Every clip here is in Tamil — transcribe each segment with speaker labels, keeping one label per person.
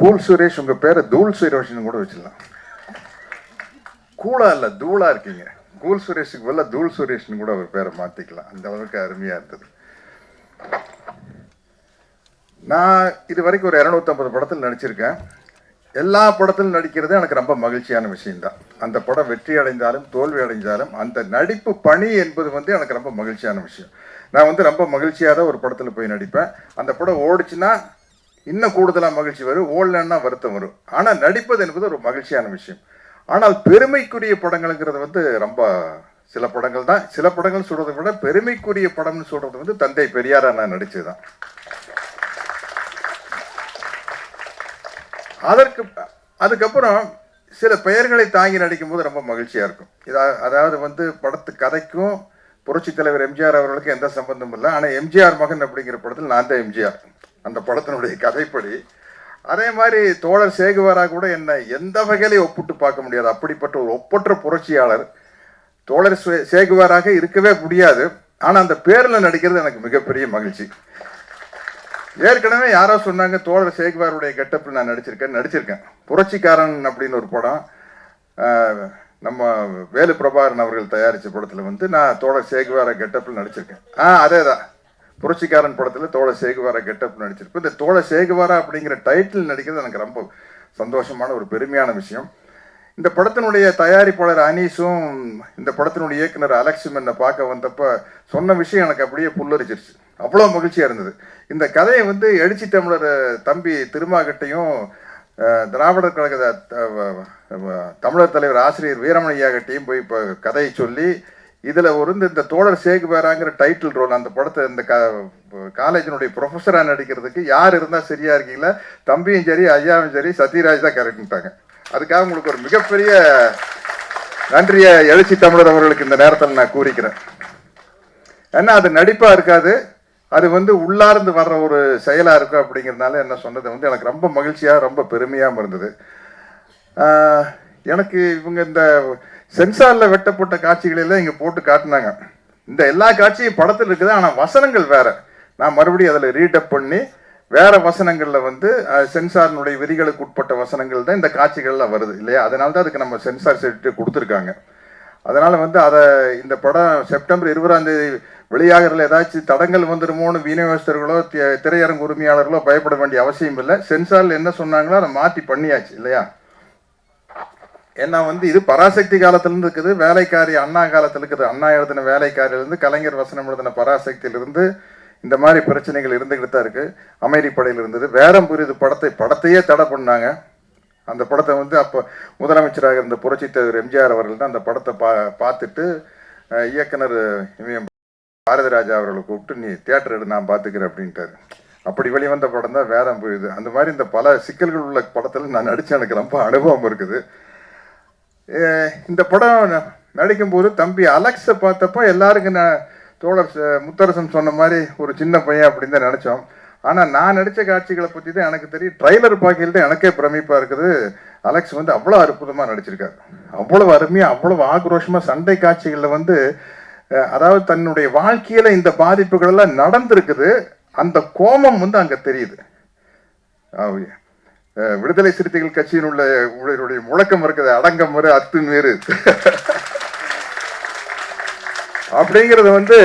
Speaker 1: கூல் சுரேஷ், உங்க பேரை தூள் சுரேஷ்னு கூட வச்சிடலாம். கூலா இல்ல தூளா இருக்கீங்க. கூல் சுரேஷுக்கு பதிலாக தூள் சுரேஷ்னு கூட அவர் பேரை மாத்திக்கலாம். அந்த அளவுக்கு அருமையா இருந்தது. நான் இது வரைக்கும் ஒரு 250 படத்தில் நடிச்சிருக்கேன். எல்லா படத்திலும் நடிக்கிறது எனக்கு ரொம்ப மகிழ்ச்சியான விஷயம்தான். அந்த படம் வெற்றி அடைந்தாலும் தோல்வி அடைந்தாலும் அந்த நடிப்பு பணி என்பது எனக்கு ரொம்ப மகிழ்ச்சியான விஷயம். நான் ரொம்ப மகிழ்ச்சியாக தான் ஒரு படத்தில் போய் நடிப்பேன். அந்த படம் ஓடிச்சுன்னா இன்னும் கூடுதலாக மகிழ்ச்சி வரும், ஓடலன்னா வருத்தம் வரும். ஆனால் நடிப்பது என்பது ஒரு மகிழ்ச்சியான விஷயம். ஆனால் பெருமைக்குரிய படங்கள்ங்கிறது ரொம்ப சில படங்கள் தான். சில படங்கள் சொல்றதை விட பெருமைக்குரிய படம்னு சொல்றது தந்தை பெரியாரா நான் நடிச்சதுதான். அதுக்கப்புறம் சில பெயர்களை தாங்கி நடிக்கும் போது ரொம்ப மகிழ்ச்சியா இருக்கும். அதாவது படத்து கதைக்கும் புரட்சி தலைவர் எம்ஜிஆர் அவர்களுக்கு எந்த சம்பந்தமும் இல்லை. ஆனால் எம்ஜிஆர் மகன் அப்படிங்கிற படத்தில் நான் தான் எம்ஜிஆர், அந்த படத்தினுடைய கதைப்படி. அதே மாதிரி தோழர் சேகுவாரா கூட என்ன எந்த வகையிலையும் ஒப்பிட்டு பார்க்க முடியாது. அப்படிப்பட்ட ஒரு ஒப்பற்ற புரட்சியாளர் தோழர் சேகுவாராக இருக்கவே முடியாது. ஆனால் அந்த பேரில் நடிக்கிறது எனக்கு மிகப்பெரிய மகிழ்ச்சி. ஏற்கனவே யாரோ சொன்னாங்க தோழர் சேகுவாருடைய கெட்டப்பில் நான் நடிச்சிருக்கேன். புரட்சிக்காரன் அப்படின்னு ஒரு படம், நம்ம வேலு பிரபாகரன் அவர்கள் தயாரித்த படத்தில் நான் தோழர் சேகுவாரா கெட்டப்பில் நடிச்சிருக்கேன். அதே தான், புரட்சிக்காரன் படத்தில் தோழர் சேகுவாரா கெட்டப் நடிச்சிருப்பேன். இந்த தோழர் சேகுவாரா அப்படிங்கிற டைட்டில் நடிக்கிறது எனக்கு ரொம்ப சந்தோஷமான ஒரு பெருமையான விஷயம். இந்த படத்தினுடைய தயாரிப்பாளர் அனீஸும் இந்த படத்தினுடைய இயக்குனர் அலெக்ஸும் என்னை பார்க்க வந்தப்போ சொன்ன விஷயம் எனக்கு அப்படியே புல்லரிச்சிருச்சு. அவ்வளோ மகிழ்ச்சியாக இருந்தது. இந்த கதையை எழுச்சி தமிழர் தம்பி திருமாகட்டையும் திராவிடர் கழக தமிழர் தலைவர் ஆசிரியர் வீரமணியாகட்டையும் போய் இப்போ கதையை சொல்லி இதில் இந்த தோழர் சேகுவாராங்கிற டைட்டில் ரோல் அந்த படத்தை இந்த காலேஜினுடைய ப்ரொஃபஸராக நடிக்கிறதுக்கு யார் இருந்தால் சரியா இருக்கீங்களா, தம்பியும் சரி ஐயாவும் சரி சத்யராஜ் தான் கரெக்டுட்டாங்க. அதுக்காக உங்களுக்கு ஒரு மிகப்பெரிய நன்றியை எழுச்சி தமிழர் அவர்களுக்கு இந்த நேரத்தில் நான் கூறிக்கிறேன். ஏன்னா அது நடிப்பாக இருக்காது, அது உள்ளார்ந்து வர்ற ஒரு செயலாக இருக்கும். அப்படிங்கிறதுனால என்ன சொன்னது எனக்கு ரொம்ப மகிழ்ச்சியாக ரொம்ப பெருமையாகவும் இருந்தது. எனக்கு இவங்க இந்த சென்சாரில் வெட்டப்பட்ட காட்சிகளெல்லாம் இங்கே போட்டு காட்டினாங்க. இந்த எல்லா காட்சியும் படத்தில் இருக்குது, ஆனால் வசனங்கள் வேற. நான் மறுபடியும் அதில் ரீடப் பண்ணி வேற வசனங்களில் சென்சாரினுடைய விதிகளுக்கு உட்பட்ட வசனங்கள் தான் இந்த காட்சிகள்லாம் வருது இல்லையா. அதனால தான் அதுக்கு நம்ம சென்சார் சர்டிஃபிகேட் கொடுத்துருக்காங்க. அதனால் அதை இந்த படம் செப்டம்பர் 20ஆம் தேதி வெளியாகிறதுல ஏதாச்சும் தடங்கள் வந்துடுமோன்னு விநியோகஸ்தர்களோ திரையரங்கு உரிமையாளர்களோ பயப்பட வேண்டிய அவசியம் இல்லை. சென்சாரில் என்ன சொன்னாங்களோ அதை மாற்றி பண்ணியாச்சு இல்லையா. ஏன்னா இது பராசக்தி காலத்திலிருந்து இருக்குது, வேலைக்காரி அண்ணா காலத்தில் இருக்குது. அண்ணா எழுதின வேலைக்காரிலிருந்து கலைஞர் வசனம் எழுதின பராசக்தியிலிருந்து இந்த மாதிரி பிரச்சனைகள் இருந்துக்கிட்டு தான் இருக்குது. அமைதிப்படையில் இருந்தது. வேரம் புரியுது படத்தையே தடை பண்ணாங்க. அந்த படத்தை அப்போ முதலமைச்சராக இருந்த புரட்சி தலைவர் எம்ஜிஆர் அவர்கள் தான் அந்த படத்தை பார்த்துட்டு இயக்குனர் பாரதிராஜா அவர்களை கூப்பிட்டு நீ தியேட்டர் எடு நான் பார்த்துக்கிறேன் அப்படின்ட்டாரு. அப்படி வெளிவந்த படம் தான் வேரம் புரியுது. அந்த மாதிரி இந்த பல சிக்கல்கள் உள்ள படத்தில் நான் நடித்த எனக்கு ரொம்ப அனுபவம் இருக்குது. இந்த படம் நடிக்கும்போது தம்பி அலெக்ஸை பார்த்தப்போ எல்லாருக்கும் நான் தோழர் முத்தரசன் சொன்ன மாதிரி ஒரு சின்ன பையன் அப்படின்னு தான் நினச்சோம். ஆனால் நான் நடித்த காட்சிகளை பற்றி தான் எனக்கு தெரியும். ட்ரைலர் பார்க்கையில் தான் எனக்கே பிரமிப்பாக இருக்குது. அலெக்ஸ் அவ்வளோ அற்புதமாக நடிச்சிருக்காரு. அவ்வளவு அருமையாக அவ்வளவு ஆக்ரோஷமாக சண்டை காட்சிகளில் அதாவது தன்னுடைய வாழ்க்கையில் இந்த பாதிப்புகள் எல்லாம் நடந்திருக்குது. அந்த கோபம் அங்கே தெரியுது. விடுதலை சிறுத்தைகள் கட்சியின் உடைய முழக்கம் இருக்குது, அடங்கம் வரு அத்துமீறு அப்படிங்கிறது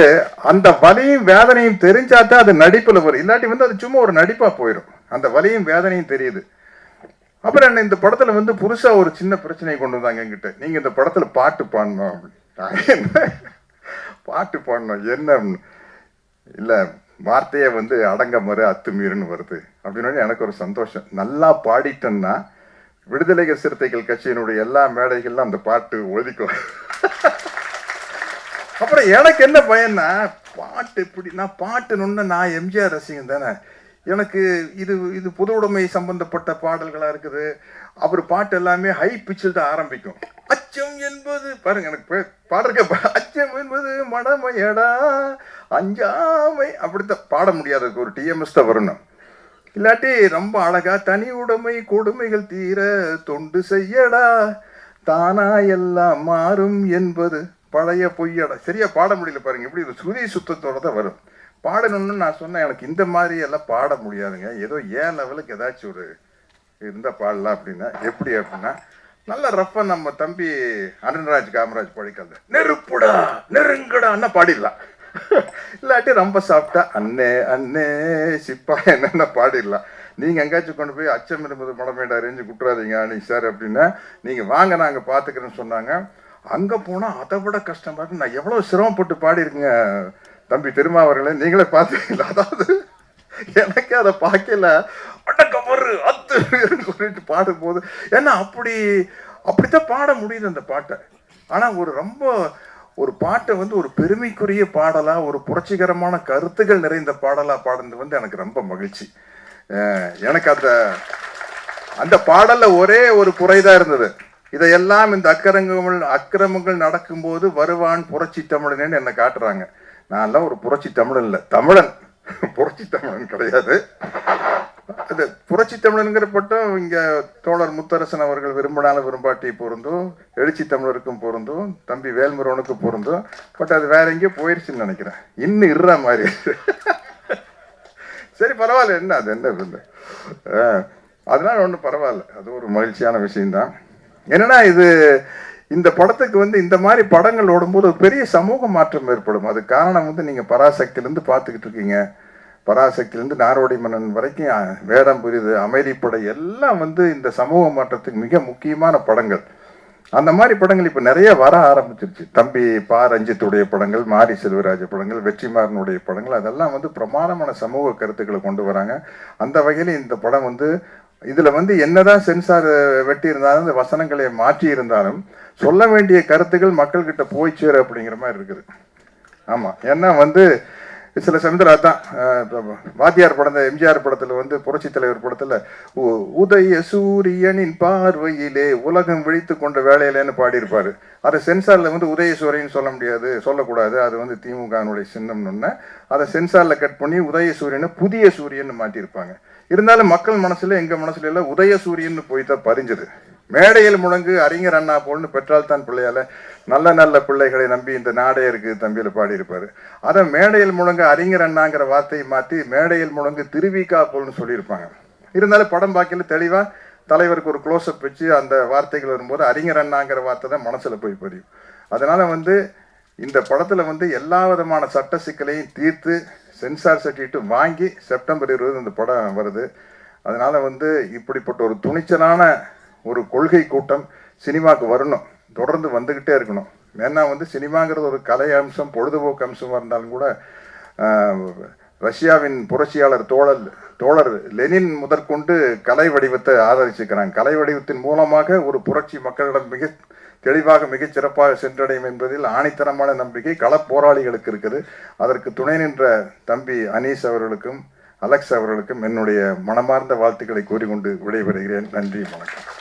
Speaker 1: அந்த வலியும் வேதனையும் தெரிஞ்சாதான் அது நடிப்புல வரும். இல்லாட்டி அது சும்மா ஒரு நடிப்பா போயிடும். அந்த வலியும் வேதனையும் தெரியுது. அப்புறம் என்ன இந்த படத்துல புதுசா ஒரு சின்ன பிரச்சனை கொண்டு வந்தாங்க என்கிட்ட. நீங்க இந்த படத்துல பாட்டு பாடணும் அப்படின்னு. பாட்டு பாடணும் என்ன இல்ல, வார்த்தையே அடங்க மறு அத்துமீறுன்னு வருது அப்படின்னு எனக்கு ஒரு சந்தோஷம். நல்லா பாடிட்டேன்னா விடுதலை சிறுத்தைகள் கட்சியினுடைய எல்லா மேடைகள்லாம் அந்த பாட்டு ஒதுக்கும். அப்புறம் எனக்கு என்ன பயன்னா, பாட்டு எப்படி நான் பாட்டுன்னு நான் எம்ஜிஆர் ரசிகன் தானே. எனக்கு இது பொது உடைமை சம்பந்தப்பட்ட பாடல்களாக இருக்குது. அப்புறம் பாட்டு எல்லாமே ஹை பிச்சில் தான் ஆரம்பிக்கும். அச்சம் என்பது பாருங்க, எனக்கு பாடுறக்க அச்சம் என்பது மடமையடா அஞ்சாமை அப்படித்தான் பாட முடியாது. ஒரு டிஎம்எஸ் தான் வரணும். இல்லாட்டி ரொம்ப அழகா தனி உடைமை கொடுமைகள் தீர தொண்டு செய்யடா தானா எல்லாம் மாறும் என்பது பழைய பொய்யடா. சரியா பாட முடியல பாருங்க. எப்படி ஒரு சுதி சுத்தத்தோட தான் வரும். பாடணும்னு நான் சொன்னேன். எனக்கு இந்த மாதிரி எல்லாம் பாட முடியாதுங்க. ஏதோ ஏன் லெவலுக்கு ஏதாச்சும் ஒரு இருந்தால் பாடலாம் அப்படின்னா. எப்படி அப்படின்னா, நல்ல ரஃபா நம்ம தம்பி அருண்ராஜ் காமராஜ் படிக்கிறது, நெருப்புடா நெருங்கடான்னா பாடிடலாம். இல்லாட்டி ரொம்ப சாப்பிட்டா அண்ணே அண்ணே சிப்பா என்னென்ன பாடிடலாம். நீங்கள் எங்கேயாச்சும் கொண்டு போய் அச்சம் இருந்தது மடமேடா ரேஞ்சு குட்டுறாதீங்க அன்னைக்கு சார் அப்படின்னா, நீங்கள் வாங்க நாங்கள் பார்த்துக்கிறேன்னு சொன்னாங்க. அங்கே போனால் அதை விட கஷ்டமாக இருக்கு. நான் எவ்வளோ சிரமப்பட்டு பாடியிருக்கேங்க தம்பி திருமாவர்களே, நீங்களே பார்த்துக்கல. அதாவது எனக்கு அதை பார்க்கல, அடக்கமறு அத்து சொல்லிட்டு பாடும்போது, ஏன்னா அப்படித்தான் பாட முடியுது அந்த பாட்டை. ஆனால் ரொம்ப ஒரு பாட்டை வந்து ஒரு பெருமைக்குரிய பாடலா, ஒரு புரட்சிகரமான கருத்துக்கள் நிறைந்த பாடலா பாடுறது வந்து எனக்கு ரொம்ப மகிழ்ச்சி. எனக்கு அந்த பாடல்ல ஒரே ஒரு குறைதான் இருந்தது. இதையெல்லாம் இந்த அக்கிரமங்கள் நடக்கும்போது வருவான் புரட்சி தமிழன் என்ன காட்டுறாங்க. நான்லாம் ஒரு புரட்சி தமிழன் இல்லை, தமிழன், புரட்சி தமிழன் கிடையாது. அது புரட்சி தமிழன்கிற பட்டம் இங்க தோழர் முத்தரசன் அவர்கள் விரும்பினாலும் விரும்பாட்டி பொருந்தும், எழுச்சி தமிழருக்கும் பொருந்தும், தம்பி வேல்முருகனுக்கு பொருந்தும். பட் அது வேற எங்கேயோ போயிடுச்சுன்னு நினைக்கிறேன். இன்னும் இருற மாதிரி. சரி பரவாயில்ல, என்ன அது என்ன இல்லை, அதனால ஒன்றும் பரவாயில்ல, அது ஒரு மகிழ்ச்சியான விஷயம்தான். என்னன்னா இந்த படத்துக்கு வந்து இந்த மாதிரி படங்கள் ஓடும்போது ஒரு பெரிய சமூக மாற்றம் ஏற்படும். அது காரணம் வந்து நீங்க பராசக்தியிலேருந்து பார்த்துக்கிட்டு இருக்கீங்க. பராசக்தியிலேருந்து நாரோடி மன்னன் வரைக்கும், வேடம் புரியுது, அமைதிப்படை எல்லாம் வந்து இந்த சமூக மாற்றத்துக்கு மிக முக்கியமான படங்கள். அந்த மாதிரி படங்கள் இப்போ நிறைய வர ஆரம்பிச்சிருச்சு. தம்பி பா ரஞ்சித்துடைய படங்கள், மாரி செல்வராஜ படங்கள், வெற்றிமாறனுடைய படங்கள், அதெல்லாம் வந்து பிரமாதமான சமூக கருத்துக்களை கொண்டு வராங்க. அந்த வகையில் இந்த படம் வந்து இதில் வந்து என்னதான் சென்சார் வெட்டி இருந்தாலும், இந்த வசனங்களை மாற்றி இருந்தாலும் சொல்ல வேண்டிய கருத்துக்கள் மக்கள்கிட்ட போய் சேரு அப்படிங்கிற மாதிரி இருக்குது. ஆமாம், ஏன்னா வந்து சில சமயத்தில் அதான் வாத்தியார் படம், எம்ஜிஆர் படத்தில் வந்து புரட்சி தலைவர் படத்தில் உதய சூரியனின் பார்வையிலே உலகம் விழித்து கொண்ட வேலையிலேன்னு பாடியிருப்பார். அதை சென்சாரில் வந்து உதய சூரியன் சொல்ல முடியாது, சொல்லக்கூடாது, அது வந்து திமுகனுடைய சின்னம்னு அதை சென்சாரில் கட் பண்ணி உதய சூரியனை புதிய சூரியன் மாற்றிருப்பாங்க. இருந்தாலும் மக்கள் மனசுல, எங்க மனசுல எல்லாம் உதய சூரியன் போய்தான் பறிஞ்சது. மேடையில் முழங்கு அறிஞர் அண்ணா போல்னு பெற்றால் தான் பிள்ளையால நல்ல நல்ல பிள்ளைகளை நம்பி இந்த நாடே இருக்கு தம்பியில் பாடியிருப்பாரு. அதை மேடையில் முழங்கு அறிஞர் அண்ணாங்கிற வார்த்தையை மாற்றி மேடையில் முழங்கு திருவிக்கா போல்னு சொல்லியிருப்பாங்க. இருந்தாலும் படம் பார்க்கல தெளிவா தலைவருக்கு ஒரு க்ளோஸ்அப் வச்சு அந்த வார்த்தைகள் வரும்போது அறிஞர் அண்ணாங்கிற வார்த்தை தான் மனசுல போய் பதியும். அதனால வந்து இந்த படத்துல வந்து எல்லா விதமான சட்ட சிக்கலையும் தீர்த்து சென்சார் சர்டிஃபிகேட் வாங்கி செப்டம்பர் 20 இந்த படம் வருது. அதனால வந்து இப்படிப்பட்ட ஒரு துணிச்சலான ஒரு கொள்கை கூட்டம் சினிமாவுக்கு வரணும், தொடர்ந்து வந்துக்கிட்டே இருக்கணும். ஏன்னா வந்து சினிமாங்கிறது ஒரு கலை அம்சம், பொழுதுபோக்கு அம்சமாக இருந்தாலும் கூட ரஷ்யாவின் புரட்சியாளர் தோழர் லெனின் முதற்கொண்டு கலை வடிவத்தை ஆதரிச்சுக்கிறாங்க. கலை வடிவத்தின் மூலமாக ஒரு புரட்சி மக்களிடம் மிக தெளிவாக மிகச் சிறப்பாக சென்றடையும் என்பதில் ஆணித்தரமான நம்பிக்கை களப்போராளிகளுக்கு இருக்குது. அதற்கு துணை நின்ற தம்பி அனீஸ் அவர்களுக்கும் அலெக்ஸ் அவர்களுக்கும் என்னுடைய மனமார்ந்த வாழ்த்துக்களை கூறிக்கொண்டு விடைபெறுகிறேன். நன்றி, வணக்கம்.